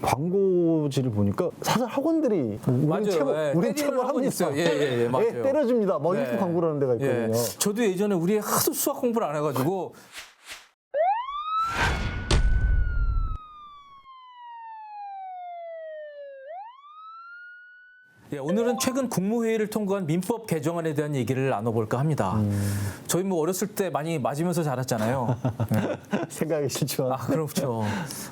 광고지를 보니까 사설 학원들이 맞아요. 우리 체벌하고 있어요. 예, 맞아요. 애 때려줍니다. 뭐 이렇게 네. 광고를 하는 데가 있거든요. 예. 저도 예전에 우리 하도 수학 공부를 안 해가지고 예, 오늘은 최근 국무회의를 통과한 민법 개정안에 대한 얘기를 나눠볼까 합니다. 저희 뭐 어렸을 때 많이 맞으면서 자랐잖아요. 네. 생각이 싫지만. 아, 그렇죠.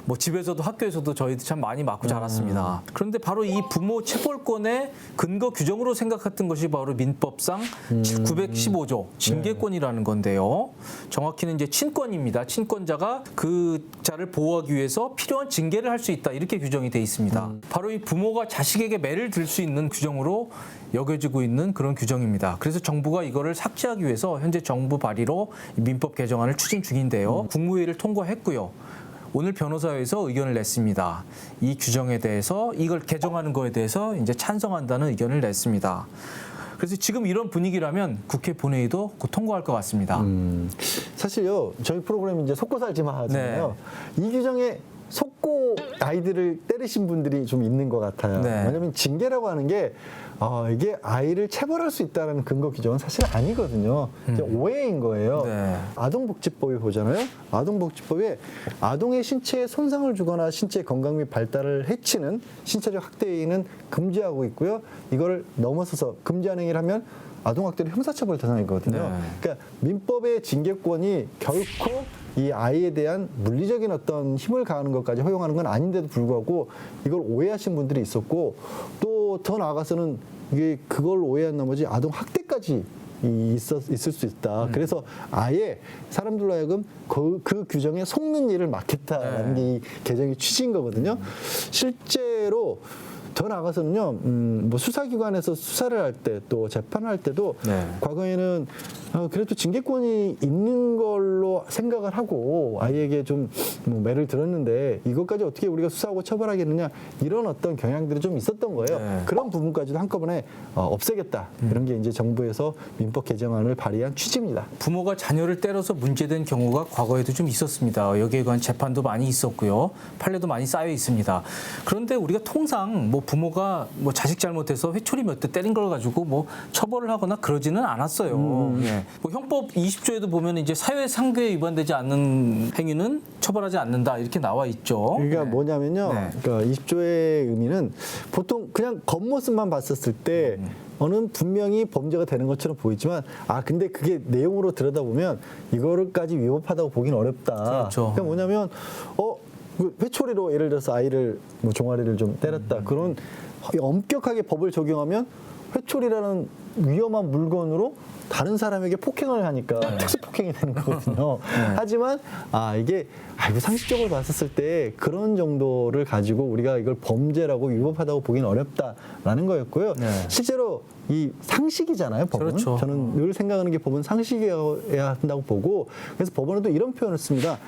뭐 집에서도 학교에서도 저희도 참 많이 맞고 자랐습니다. 그런데 바로 이 부모 체벌권의 근거 규정으로 생각했던 것이 바로 민법상 915조 징계권이라는 건데요. 정확히는 이제 친권입니다. 친권자가 그 자를 보호하기 위해서 필요한 징계를 할 수 있다. 이렇게 규정이 돼 있습니다. 바로 이 부모가 자식에게 매를 들 수 있는 규정으로 여겨지고 있는 그런 규정입니다. 그래서 정부가 이거를 삭제하기 위해서 현재 정부 발의로 민법 개정안을 추진 중인데요. 국무회의를 통과했고요. 오늘 변호사회에서 의견을 냈습니다. 이 규정에 대해서 이걸 개정하는 거에 대해서 이제 찬성한다는 의견을 냈습니다. 그래서 지금 이런 분위기라면 국회 본회의도 곧 통과할 것 같습니다. 사실요, 저희 프로그램이 이제 속고 살지만 하잖아요. 이 규정에 속고 아이들을 때리신 분들이 좀 있는 것 같아요. 네. 왜냐하면 징계라고 하는 게 이게 아이를 체벌할 수 있다는 근거 규정은 사실 아니거든요. 이제 오해인 거예요. 네. 아동복지법이 보잖아요. 아동복지법에 아동의 신체에 손상을 주거나 신체 건강 및 발달을 해치는 신체적 학대 행위는 금지하고 있고요. 이걸 넘어서서 금지하는 행위를 하면 아동학대는 형사처벌 대상이거든요. 네. 그러니까 민법의 징계권이 결코 이 아이에 대한 물리적인 어떤 힘을 가하는 것까지 허용하는 건 아닌데도 불구하고 이걸 오해하신 분들이 있었고 또 더 나아가서는 이게 그걸 오해한 나머지 아동 학대까지 있을 수 있다. 그래서 아예 사람들로 하여금 그 규정에 속는 일을 막겠다라는 게 이 개정의 취지인 거거든요. 실제로 더 나아가서는요, 뭐 수사기관에서 수사를 할 때 또 재판을 할 때도 과거에는 그래도 징계권이 있는 걸로 생각을 하고 아이에게 좀 뭐 매를 들었는데 이것까지 어떻게 우리가 수사하고 처벌하겠느냐 이런 어떤 경향들이 좀 있었던 거예요. 그런 부분까지도 한꺼번에 없애겠다. 이런 게 이제 정부에서 민법 개정안을 발의한 취지입니다. 부모가 자녀를 때려서 문제된 경우가 과거에도 좀 있었습니다. 여기에 관한 재판도 많이 있었고요. 판례도 많이 쌓여 있습니다. 그런데 우리가 통상 뭐 부모가 뭐 자식 잘못해서 회초리 몇 대 때린 걸 가지고 뭐 처벌을 하거나 그러지는 않았어요. 예. 뭐 형법 20조에도 보면 이제 사회 상규에 위반되지 않는 행위는 처벌하지 않는다 이렇게 나와 있죠. 그러니까 뭐냐면요. 그러니까 20조의 의미는 보통 그냥 겉모습만 봤었을 때 어는 분명히 범죄가 되는 것처럼 보이지만 근데 그게 내용으로 들여다보면 이거를까지 위법하다고 보기는 어렵다. 그렇죠. 그러니까 뭐냐면 회초리로 예를 들어서 아이를 뭐 종아리를 좀 때렸다. 그런 엄격하게 법을 적용하면 회초리라는 위험한 물건으로 다른 사람에게 폭행을 하니까 특수폭행이 되는 거거든요. 하지만 이게 이거 상식적으로 봤었을 때 그런 정도를 가지고 우리가 이걸 범죄라고 위법하다고 보기는 어렵다라는 거였고요. 실제로 이 상식이잖아요, 법은. 그렇죠. 저는 늘 생각하는 게 법은 상식이어야 한다고 보고 그래서 법원에도 이런 표현을 씁니다.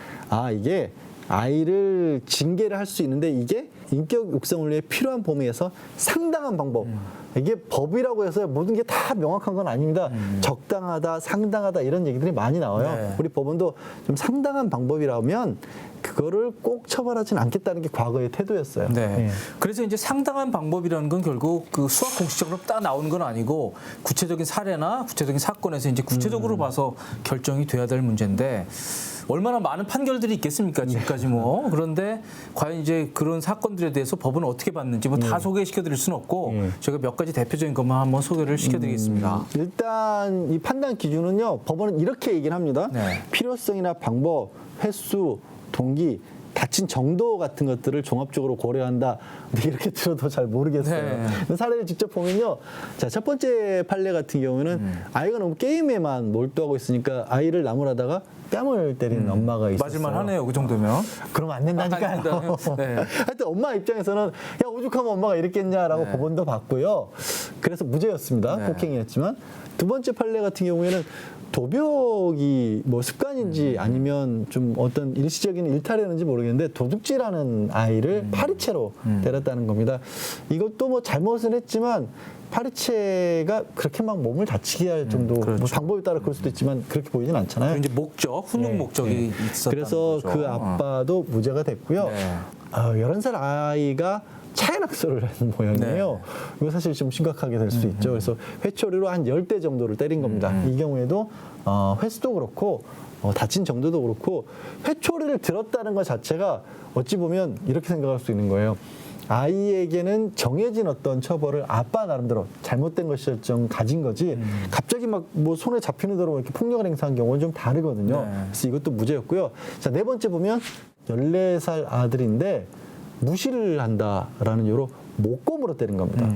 이게 아이를 징계를 할 수 있는데 이게 인격 육성을 위해 필요한 범위에서 상당한 방법. 이게 법이라고 해서 모든 게 다 명확한 건 아닙니다. 적당하다, 상당하다 이런 얘기들이 많이 나와요. 우리 법원도 좀 상당한 방법이라면 그거를 꼭 처벌하지는 않겠다는 게 과거의 태도였어요. 그래서 이제 상당한 방법이라는 건 결국 그 수학 공식적으로 딱 나오는 건 아니고 구체적인 사례나 구체적인 사건에서 이제 구체적으로 봐서 결정이 돼야 될 문제인데 얼마나 많은 판결들이 있겠습니까, 지금까지 뭐. 그런데 과연 이제 그런 사건들에 대해서 법은 어떻게 봤는지 뭐 다 소개시켜 드릴 수는 없고 제가 몇 가지 대표적인 것만 한번 소개를 시켜드리겠습니다. 일단 이 판단 기준은요, 법원은 이렇게 얘기를 합니다. 필요성이나 방법, 횟수, 동기, 다친 정도 같은 것들을 종합적으로 고려한다. 이렇게 들어도 잘 모르겠어요. 사례를 직접 보면요. 자, 첫 번째 판례 같은 경우는 아이가 너무 게임에만 몰두하고 있으니까 아이를 나무라다가 뺨을 때리는 엄마가 있었어요. 맞을만 하네요, 그 정도면. 그러면 안 된다니까요. 하여튼 엄마 입장에서는 야, 오죽하면 엄마가 이랬겠냐라고 법원도 봤고요. 그래서 무죄였습니다. 폭행이었지만. 두 번째 판례 같은 경우에는 도벽이 뭐 습관인지 아니면 좀 어떤 일시적인 일탈이었는지 모르겠는데 도둑질하는 아이를 파리채로 때렸다는 겁니다. 이것도 뭐 잘못은 했지만 파리채가 그렇게 막 몸을 다치게 할 정도 뭐 방법에 따라 그럴 수도 있지만 그렇게 보이진 않잖아요. 이제 훈육 목적이 있었다는 그래서 거죠. 그 아빠도 무죄가 됐고요. 11살 아이가 차연악설을 한 모양이에요. 이거 사실 좀 심각하게 될 수 있죠. 그래서 회초리로 한 10대 정도를 때린 겁니다. 이 경우에도 횟수도 그렇고 다친 정도도 그렇고 회초리를 들었다는 것 자체가 어찌 보면 이렇게 생각할 수 있는 거예요. 아이에게는 정해진 어떤 처벌을 아빠 나름대로 잘못된 것이 좀 가진 거지 갑자기 막 뭐 손에 잡히는 대로 이렇게 폭력을 행사한 경우는 좀 다르거든요. 그래서 이것도 무죄였고요. 자, 네 번째 보면 14살 아들인데 무시를 한다라는 이유로 목검으로 때린 겁니다.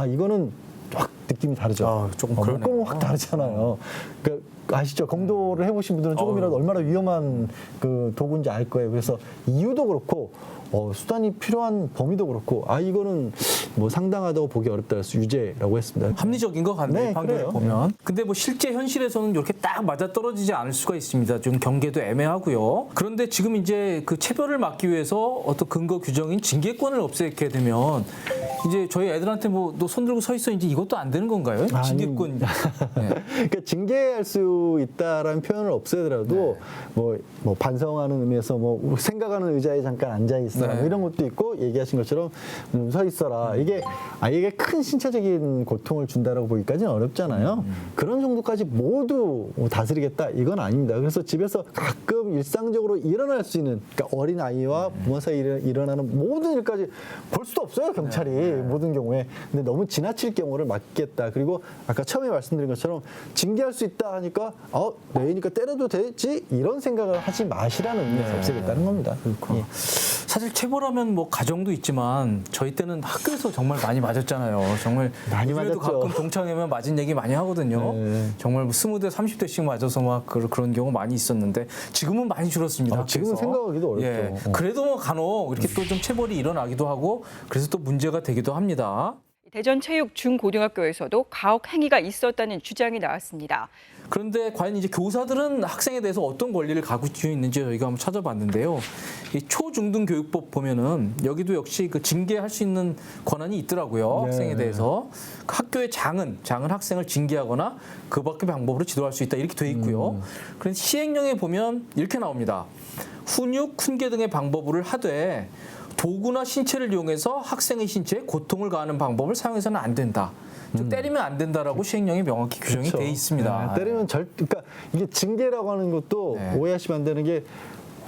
이거는 확 느낌이 다르죠. 조금 그러네요. 목검은 확 다르잖아요. 그러니까 아시죠? 검도를 해보신 분들은 조금이라도 얼마나 위험한 그 도구인지 알 거예요. 그래서 이유도 그렇고 수단이 필요한 범위도 그렇고 이거는 뭐 상당하다고 보기 어렵다 해서 유죄라고 했습니다. 합리적인 것 같네요. 네, 판결을 그래요. 보면. 근데 뭐 실제 현실에서는 이렇게 딱 맞아 떨어지지 않을 수가 있습니다. 좀 경계도 애매하고요. 그런데 지금 이제 그 체벌을 막기 위해서 어떤 근거 규정인 징계권을 없애게 되면 이제 저희 애들한테 뭐 너 손 들고 서 있어 이제 이것도 안 되는 건가요? 징계권. 네. 그러니까 징계할 수 있다라는 표현을 없애더라도 뭐 반성하는 의미에서 뭐 생각하는 의자에 잠깐 앉아 있어라 뭐 이런 것도 있고 얘기하신 것처럼 서 있어라. 이게 아이에게 큰 신체적인 고통을 준다라고 보기까지는 어렵잖아요. 그런 정도까지 모두 다스리겠다 이건 아닙니다. 그래서 집에서 가끔 일상적으로 일어날 수 있는 그러니까 어린 아이와 부모 사이에 일어나는 모든 일까지 볼 수도 없어요 경찰이 모든 경우에. 근데 너무 지나칠 경우를 막겠다. 그리고 아까 처음에 말씀드린 것처럼 징계할 수 있다 하니까 내니까 때려도 되지 이런 생각을 하지 마시라는 의미에서 없애겠다는 겁니다. 예. 사실 체벌하면 뭐 가정도 있지만 저희 때는 학교에서 정말 많이 맞았잖아요. 정말 많이 요즘에도 맞았죠. 가끔 동창회면 맞은 얘기 많이 하거든요. 정말 뭐 20대, 30대씩 맞아서 막 그런 경우 많이 있었는데 지금은 많이 줄었습니다. 지금은 학교에서. 생각하기도 어렵죠. 그래도 뭐 간혹 이렇게 또 좀 체벌이 일어나기도 하고 그래서 또 문제가 되기도 합니다. 대전체육 중고등학교에서도 가혹 행위가 있었다는 주장이 나왔습니다. 그런데 과연 이제 교사들은 학생에 대해서 어떤 권리를 가지고 있는지 저희가 한번 찾아봤는데요. 이 초중등교육법 보면은 여기도 역시 그 징계할 수 있는 권한이 있더라고요. 학생에 대해서 학교의 장은 학생을 징계하거나 그 밖의 방법으로 지도할 수 있다 이렇게 돼 있고요. 그런데 시행령에 보면 이렇게 나옵니다. 훈육, 훈계 등의 방법을 하되 도구나 신체를 이용해서 학생의 신체에 고통을 가하는 방법을 사용해서는 안 된다. 즉 때리면 안 된다라고 시행령에 명확히 규정이 돼 있습니다. 때리면 그러니까 이게 징계라고 하는 것도 오해하시면 안 되는 게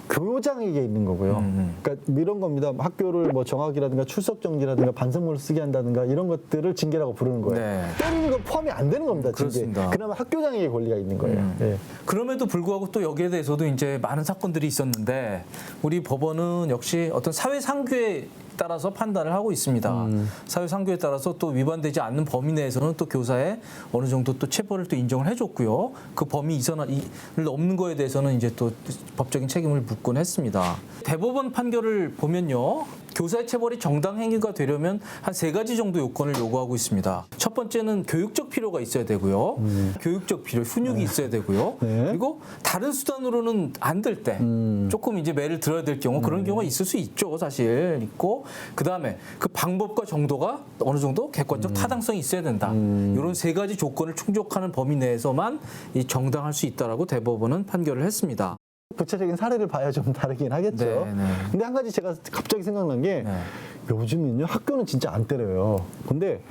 교장에게 있는 거고요. 그러니까 이런 겁니다. 학교를 뭐 정학이라든가 출석 정지라든가 반성문을 쓰게 한다든가 이런 것들을 징계라고 부르는 거예요. 때리는 건 포함이 안 되는 겁니다. 징계. 그렇습니다. 그나마 학교장에게 권리가 있는 거예요. 그럼에도 불구하고 또 여기에 대해서도 이제 많은 사건들이 있었는데 우리 법원은 역시 어떤 사회 상규에 따라서 판단을 하고 있습니다. 사회 상규에 따라서 또 위반되지 않는 범위 내에서는 또 교사에 어느 정도 또 체벌을 또 인정을 해줬고요. 그 범위 이선을 넘는 거에 대해서는 이제 또 법적인 책임을 묻곤 했습니다. 대법원 판결을 보면요. 교사의 체벌이 정당 행위가 되려면 한 3가지 정도 요건을 요구하고 있습니다. 첫 번째는 교육적 필요가 있어야 되고요. 교육적 필요, 훈육이 있어야 되고요. 그리고 다른 수단으로는 안 될 때 조금 이제 매를 들어야 될 경우 그런 경우가 있을 수 있죠. 사실 있고 그다음에 그 방법과 정도가 어느 정도 객관적 타당성이 있어야 된다. 이런 3가지 조건을 충족하는 범위 내에서만 이 정당할 수 있다라고 대법원은 판결을 했습니다. 구체적인 사례를 봐야 좀 다르긴 하겠죠. 근데 한 가지 제가 갑자기 생각난 게 요즘은요 학교는 진짜 안 때려요. 근데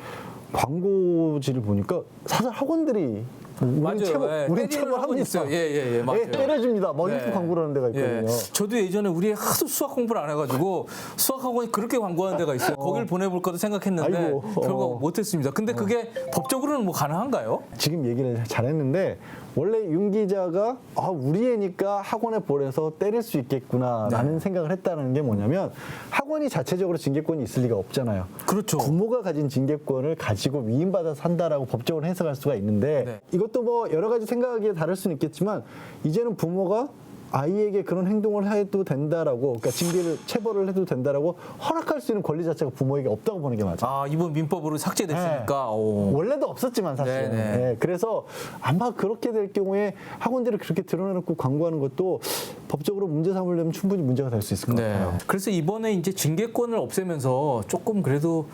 광고지를 보니까 사설 학원들이 우리 체벌하고 있어요. 맞아요. 때려줍니다. 막 이렇게 광고를 하는 데가 있거든요. 저도 예전에 우리 하도 수학 공부를 안 해가지고 수학 학원이 그렇게 광고하는 데가 있어요. 거길 보내볼까도 생각했는데 결국 못했습니다. 근데 그게 법적으로는 뭐 가능한가요? 지금 얘기를 잘했는데 원래 윤 기자가 우리 애니까 학원에 보내서 때릴 수 있겠구나라는 생각을 했다는 게 뭐냐면 학원이 자체적으로 징계권이 있을 리가 없잖아요. 그렇죠. 부모가 가진 징계권을 가지고 위임받아서 한다라고 법적으로 해석할 수가 있는데 이것도 뭐 여러 가지 생각하기에 다를 수는 있겠지만 이제는 부모가 아이에게 그런 행동을 해도 된다라고, 그러니까 징계를 체벌을 해도 된다라고 허락할 수 있는 권리 자체가 부모에게 없다고 보는 게 맞아요. 이번 민법으로 삭제됐으니까. 원래도 없었지만 사실. 그래서 아마 그렇게 될 경우에 학원들을 그렇게 드러내놓고 광고하는 것도 법적으로 문제 삼으려면 충분히 문제가 될 수 있을 것 같아요. 그래서 이번에 이제 징계권을 없애면서 조금 그래도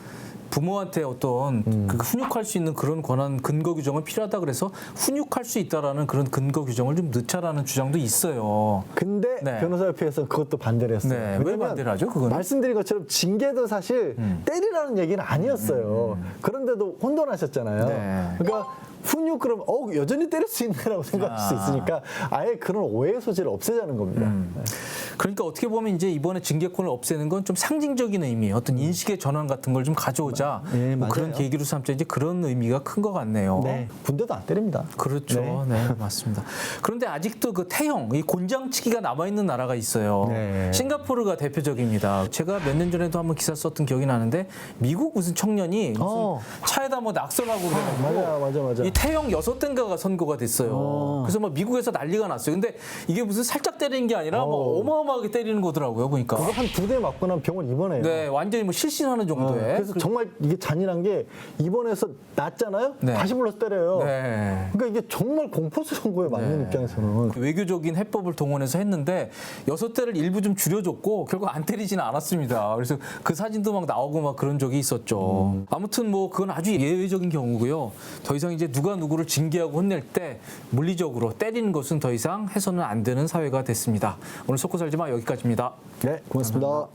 부모한테 어떤 그 훈육할 수 있는 그런 권한 근거 규정은 필요하다 그래서 훈육할 수 있다라는 그런 근거 규정을 좀 넣자라는 주장도 있어요. 근데 네. 변호사협회에서는 그것도 반대를 했어요. 네, 왜 왜냐면 반대를 하죠? 그거는? 말씀드린 것처럼 징계도 사실 때리라는 얘기는 아니었어요. 그런데도 혼돈하셨잖아요. 네. 그러니까 훈육 그럼 여전히 때릴 수 있네라고 생각할 수 있으니까 아예 그런 오해의 소지를 없애자는 겁니다. 그러니까 어떻게 보면 이제 이번에 징계권을 없애는 건 좀 상징적인 의미, 어떤 인식의 전환 같은 걸 좀 가져오자 네, 뭐 그런 맞아요. 계기로 삼자 이제 그런 의미가 큰 것 같네요. 네. 군대도 안 때립니다. 그렇죠. 네. 맞습니다. 그런데 아직도 그 태형, 이 곤장치기가 남아있는 나라가 있어요. 네. 싱가포르가 대표적입니다. 제가 몇 년 전에도 한번 기사 썼던 기억이 나는데 미국 무슨 청년이 무슨 차에다 뭐 낙선하고 그래가지고 맞아. 이 태형 6대인가가 선고가 됐어요. 그래서 막 미국에서 난리가 났어요. 근데 이게 무슨 살짝 때리는 게 아니라 뭐 어마어마하게 때리는 거더라고요. 보니까. 그거 한 2대 맞고 나면 병원 입원해요. 네, 완전히 뭐 실신하는 정도의. 그래서 정말 이게 잔인한 게 입원해서 낫잖아요. 네. 다시 불러서 때려요. 네. 그러니까 이게 정말 공포스러운 거예요. 맞는 입장에서는. 외교적인 해법을 동원해서 했는데 6대를 일부 좀 줄여줬고 결국 안 때리지는 않았습니다. 그래서 그 사진도 막 나오고 막 그런 적이 있었죠. 아무튼 뭐 그건 아주 예외적인 경우고요. 더 이상 이제 누가 누구를 징계하고 혼낼 때 물리적으로 때리는 것은 더 이상 해서는 안 되는 사회가 됐습니다. 오늘 속고 살지 마 여기까지입니다. 네, 고맙습니다.